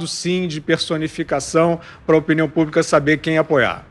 sim, de personificação para a opinião pública saber quem apoiar.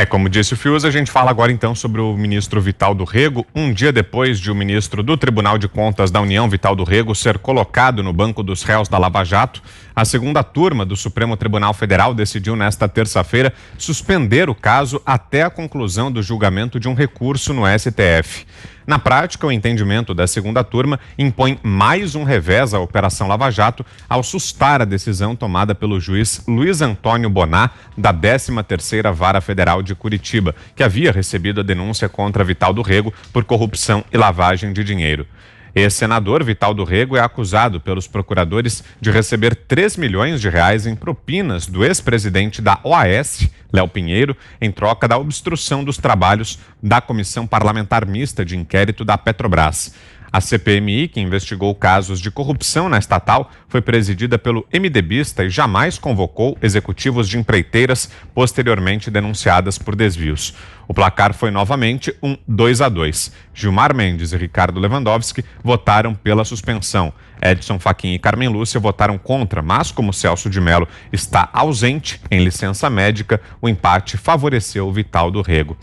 Como disse o Fius, a gente fala agora então sobre o ministro Vital do Rego. Um dia depois de o ministro do Tribunal de Contas da União, Vital do Rego, ser colocado no banco dos réus da Lava Jato, a segunda turma do Supremo Tribunal Federal decidiu nesta terça-feira suspender o caso até a conclusão do julgamento de um recurso no STF. Na prática, o entendimento da segunda turma impõe mais um revés à Operação Lava Jato ao sustar a decisão tomada pelo juiz Luiz Antônio Bonar, da 13ª Vara Federal de Curitiba, que havia recebido a denúncia contra Vital do Rego por corrupção e lavagem de dinheiro. Ex-senador Vital do Rego é acusado pelos procuradores de receber 3 milhões de reais em propinas do ex-presidente da OAS, Léo Pinheiro, em troca da obstrução dos trabalhos da Comissão Parlamentar Mista de Inquérito da Petrobras. A CPMI, que investigou casos de corrupção na estatal, foi presidida pelo MDBista e jamais convocou executivos de empreiteiras posteriormente denunciadas por desvios. O placar foi novamente um 2-2. Gilmar Mendes e Ricardo Lewandowski votaram pela suspensão. Edson Fachin e Carmen Lúcia votaram contra, mas como Celso de Mello está ausente em licença médica, o empate favoreceu o Vital do Rego.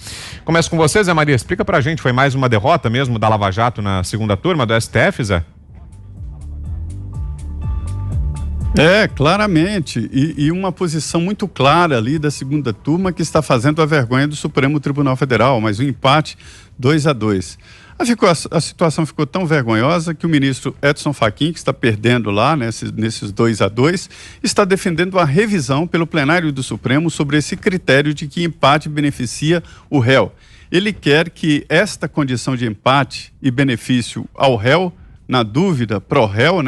Começo com você, Zé Maria. Explica pra gente, foi mais uma derrota mesmo da Lava Jato na segunda turma do STF, Zé? Claramente, e uma posição muito clara ali da segunda turma que está fazendo a vergonha do Supremo Tribunal Federal, mas o empate 2-2. A situação ficou tão vergonhosa que o ministro Edson Fachin, que está perdendo lá nesses 2-2, está defendendo a revisão pelo plenário do Supremo sobre esse critério de que empate beneficia o réu. Ele quer que esta condição de empate e benefício ao réu, na dúvida, pro réu,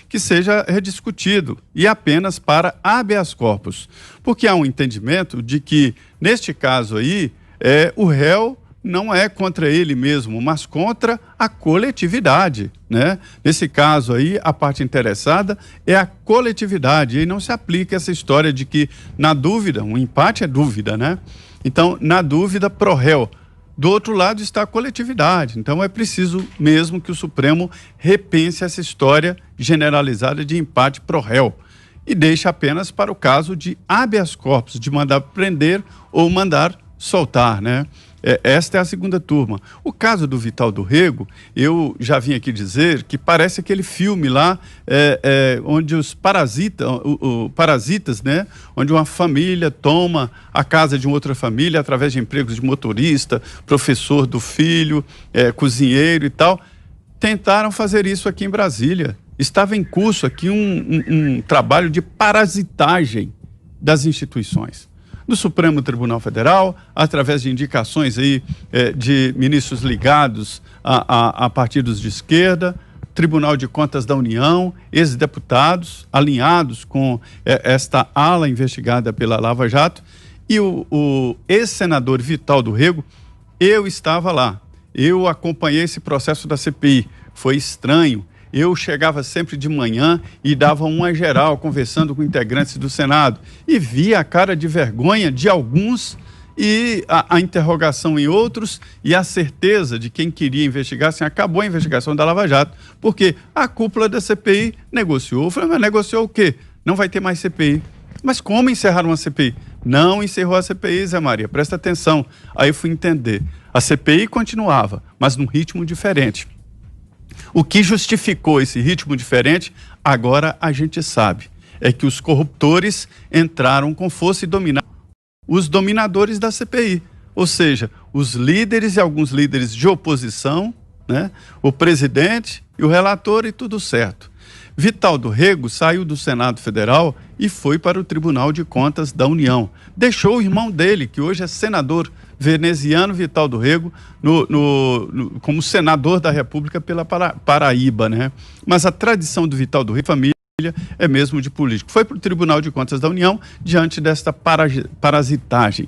que seja rediscutido e apenas para habeas corpus. Porque há um entendimento de que, neste caso aí, o réu não é contra ele mesmo, mas contra a coletividade, Nesse caso aí, a parte interessada é a coletividade, e não se aplica essa história de que, na dúvida, um empate é dúvida, Então, na dúvida, pro réu. Do outro lado está a coletividade. Então é preciso mesmo que o Supremo repense essa história generalizada de empate pro réu e deixe apenas para o caso de habeas corpus, de mandar prender ou mandar soltar, Esta é a segunda turma. O caso do Vital do Rego, eu já vim aqui dizer que parece aquele filme lá, onde os parasitas, onde uma família toma a casa de uma outra família através de empregos de motorista, professor do filho, cozinheiro e tal. Tentaram fazer isso aqui em Brasília. Estava em curso aqui um trabalho de parasitagem das instituições. Do Supremo Tribunal Federal, através de indicações aí, de ministros ligados a partidos de esquerda, Tribunal de Contas da União, ex-deputados alinhados com esta ala investigada pela Lava Jato, e o ex-senador Vital do Rego. Eu estava lá, eu acompanhei esse processo da CPI, foi estranho. Eu chegava sempre de manhã e dava uma geral, conversando com integrantes do Senado, e via a cara de vergonha de alguns e a interrogação em outros, e a certeza de quem queria investigar, assim, acabou a investigação da Lava Jato, porque a cúpula da CPI negociou. Eu falei, mas negociou o quê? Não vai ter mais CPI. Mas como encerraram a CPI? Não encerrou a CPI, Zé Maria, presta atenção. Aí eu fui entender. A CPI continuava, mas num ritmo diferente. O que justificou esse ritmo diferente, agora a gente sabe, é que os corruptores entraram com força e dominaram os dominadores da CPI, ou seja, os líderes e alguns líderes de oposição, o presidente e o relator, e tudo certo. Vital do Rego saiu do Senado Federal e foi para o Tribunal de Contas da União. Deixou o irmão dele, que hoje é senador veneziano, Vital do Rego, como senador da República pela Paraíba, Mas a tradição do Vital do Rego, família, é mesmo de político. Foi para o Tribunal de Contas da União diante desta parasitagem.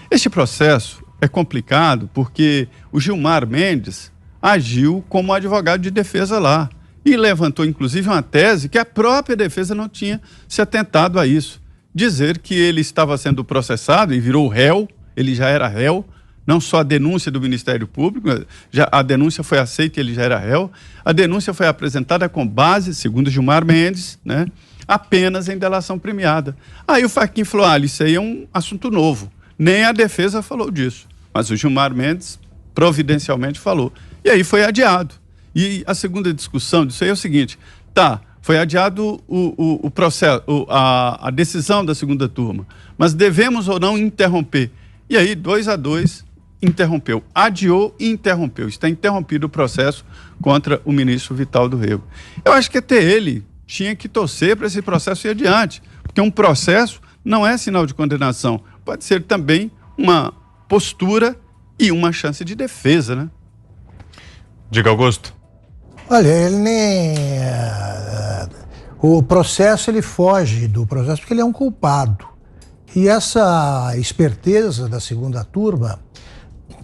Este processo é complicado porque o Gilmar Mendes agiu como advogado de defesa lá e levantou, inclusive, uma tese que a própria defesa não tinha se atentado a isso. Dizer que ele estava sendo processado e virou réu, ele já era réu, não só a denúncia do Ministério Público, a denúncia foi aceita e ele já era réu. A denúncia foi apresentada com base, segundo Gilmar Mendes, apenas em delação premiada. Aí o Fachin falou, isso aí é um assunto novo. Nem a defesa falou disso, mas o Gilmar Mendes providencialmente falou. E aí foi adiado. E a segunda discussão disso aí é o seguinte, foi adiado o processo, a decisão da segunda turma, mas devemos ou não interromper? E aí, 2-2, interrompeu. Adiou e interrompeu. Está interrompido o processo contra o ministro Vital do Rego. Eu acho que até ele tinha que torcer para esse processo ir adiante, porque um processo não é sinal de condenação. Pode ser também uma postura e uma chance de defesa, né? Diga, Augusto. Olha, ele nem... o processo, ele foge do processo porque ele é um culpado. E essa esperteza da segunda turma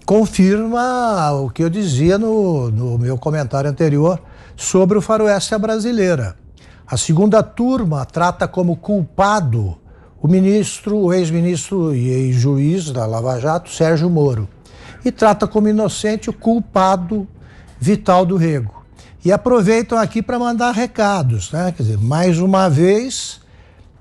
confirma o que eu dizia no meu comentário anterior sobre o faroeste brasileira. A segunda turma trata como culpado o ex-ministro e juiz da Lava Jato, Sérgio Moro. E trata como inocente o culpado Vital do Rego. E aproveitam aqui para mandar recados, né? Quer dizer, mais uma vez,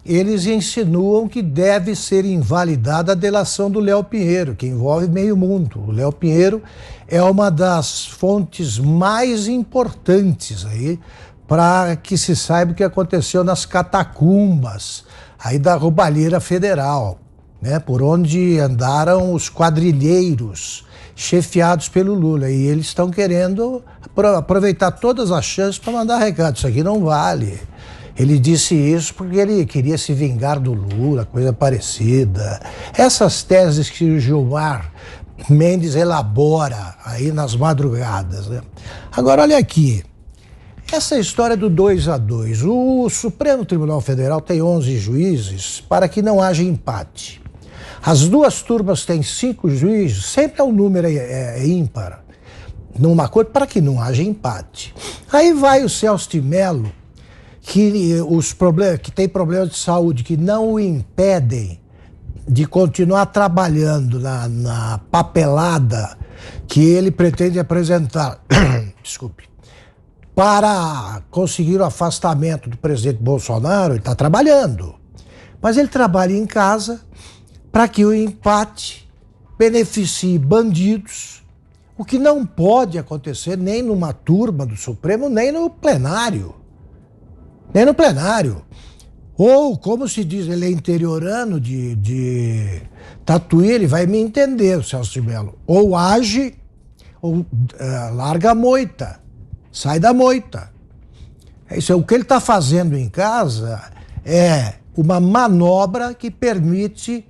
eles insinuam que deve ser invalidada a delação do Léo Pinheiro, que envolve meio mundo. O Léo Pinheiro é uma das fontes mais importantes aí para que se saiba o que aconteceu nas catacumbas aí da roubalheira federal, né? Por onde andaram os quadrilheiros chefiados pelo Lula, e eles estão querendo aproveitar todas as chances para mandar recado. Isso aqui não vale. Ele disse isso porque ele queria se vingar do Lula, coisa parecida. Essas teses que o Gilmar Mendes elabora aí nas madrugadas, né? Agora, olha aqui. Essa história do 2-2. O Supremo Tribunal Federal tem 11 juízes para que não haja empate. As duas turmas têm 5 juízes, sempre o número é ímpar, numa corte, para que não haja empate. Aí vai o Celso de Mello, que tem problemas de saúde que não o impedem de continuar trabalhando na papelada que ele pretende apresentar, desculpe, para conseguir o afastamento do presidente Bolsonaro. Ele está trabalhando, mas ele trabalha em casa para que o empate beneficie bandidos, o que não pode acontecer nem numa turma do Supremo, nem no plenário. Nem no plenário. Ou, como se diz, ele é interiorano de Tatuí, ele vai me entender, o Celso de Mello. Ou age, ou larga a moita, sai da moita. Isso é o que ele está fazendo em casa, é uma manobra que permite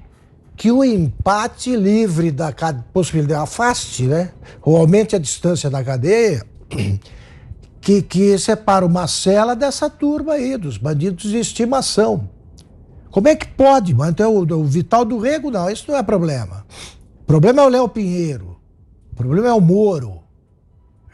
que o empate livre da possibilidade, afaste, né? Ou aumente a distância da cadeia, que separa uma cela dessa turma aí, dos bandidos de estimação. Como é que pode manter o Vital do Rego? Não, isso não é problema. O problema é o Léo Pinheiro, o problema é o Moro,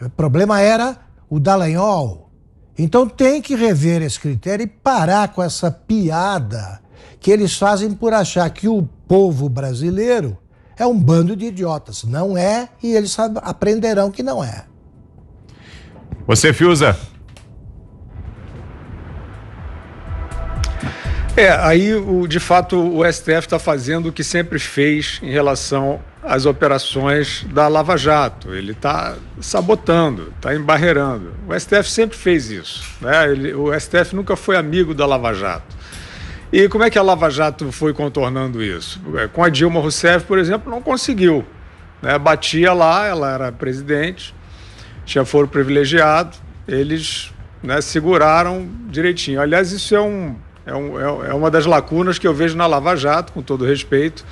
o problema era o Dallagnol. Então tem que rever esse critério e parar com essa piada que eles fazem por achar que o povo brasileiro é um bando de idiotas. Não é, e eles aprenderão que não é. Você, Fiuza? Aí, de fato, o STF está fazendo o que sempre fez em relação às operações da Lava Jato. Ele está sabotando, está embarreirando. O STF sempre fez isso, né? O STF nunca foi amigo da Lava Jato. E como é que a Lava Jato foi contornando isso? Com a Dilma Rousseff, por exemplo, não conseguiu, né? Batia lá, ela era presidente, tinha foro privilegiado, eles, né, seguraram direitinho. Aliás, isso é uma das lacunas que eu vejo na Lava Jato, com todo respeito.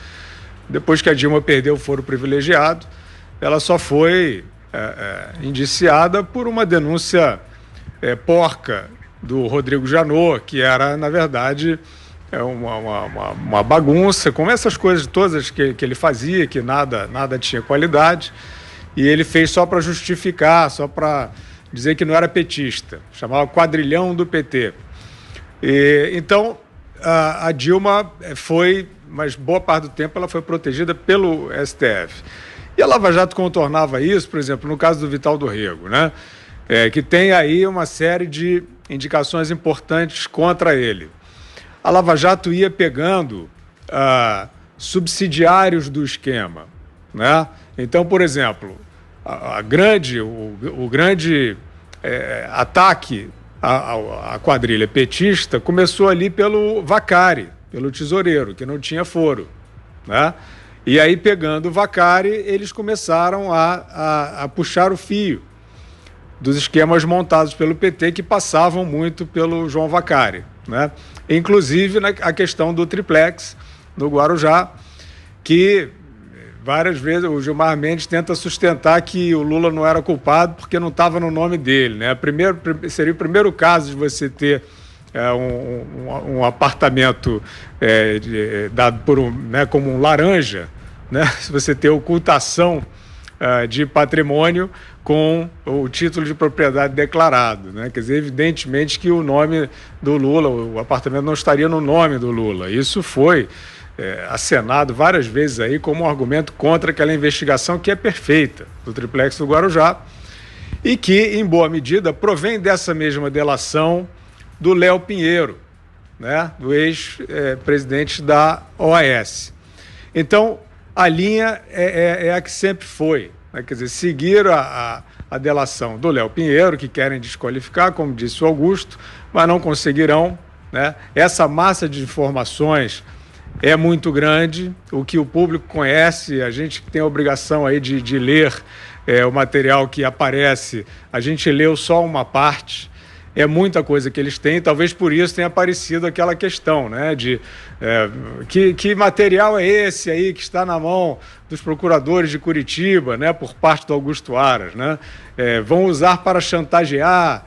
Depois que a Dilma perdeu o foro privilegiado, ela só foi indiciada por uma denúncia porca do Rodrigo Janot, que era, na verdade, uma bagunça, como essas coisas todas que ele fazia, que nada tinha qualidade, e ele fez só para justificar, só para dizer que não era petista, chamava quadrilhão do PT. Então, a Dilma foi, mas boa parte do tempo ela foi protegida pelo STF. E a Lava Jato contornava isso, por exemplo, no caso do Vital do Rego, né? Que tem aí uma série de indicações importantes contra ele. A Lava Jato ia pegando subsidiários do esquema, né? Então, por exemplo, o grande ataque à quadrilha petista começou ali pelo Vacari, pelo tesoureiro, que não tinha foro, né? E aí, pegando o Vacari, eles começaram a puxar o fio dos esquemas montados pelo PT, que passavam muito pelo João Vacari, né? Inclusive a questão do triplex no Guarujá, que várias vezes o Gilmar Mendes tenta sustentar que o Lula não era culpado porque não estava no nome dele, né? Seria o primeiro caso de você ter um apartamento dado por como um laranja, né? Se você ter ocultação de patrimônio com o título de propriedade declarado, né? Quer dizer, evidentemente que o nome do Lula, o apartamento não estaria no nome do Lula. Isso foi acenado várias vezes aí como um argumento contra aquela investigação que é perfeita do triplex do Guarujá e que, em boa medida, provém dessa mesma delação do Léo Pinheiro, né? Do ex-presidente da OAS. Então, a linha é a que sempre foi, né? Quer dizer, seguir a delação do Léo Pinheiro, que querem desqualificar, como disse o Augusto, mas não conseguirão, né? Essa massa de informações é muito grande, o que o público conhece, a gente tem a obrigação aí de ler o material que aparece, a gente leu só uma parte. É muita coisa que eles têm, talvez por isso tenha aparecido aquela questão, né, de que material é esse aí que está na mão dos procuradores de Curitiba, né, por parte do Augusto Aras, né, vão usar para chantagear,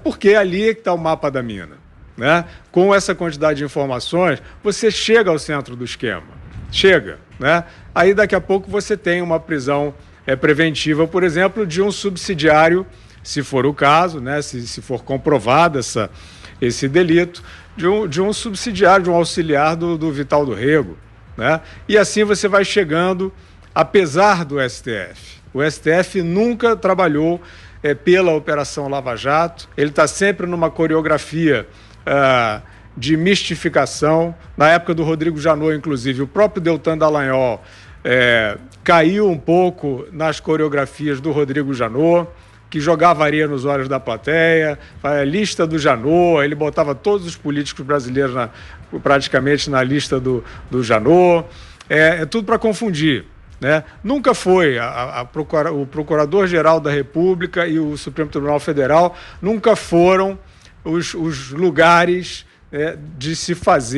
porque ali é que está o mapa da mina, né? Com essa quantidade de informações, você chega ao centro do esquema, né? Aí daqui a pouco você tem uma prisão preventiva, por exemplo, de um subsidiário, se for o caso, né, se for comprovado esse delito, de um subsidiário, de um auxiliar do Vital do Rego, né? E assim você vai chegando, apesar do STF. O STF nunca trabalhou pela Operação Lava Jato, ele está sempre numa coreografia de mistificação. Na época do Rodrigo Janot, inclusive, o próprio Deltan Dallagnol caiu um pouco nas coreografias do Rodrigo Janot, que jogava areia nos olhos da plateia, a lista do Janot, ele botava todos os políticos brasileiros praticamente na lista do Janot, tudo para confundir, né? Nunca foi o Procurador-Geral da República e o Supremo Tribunal Federal nunca foram os lugares de se fazer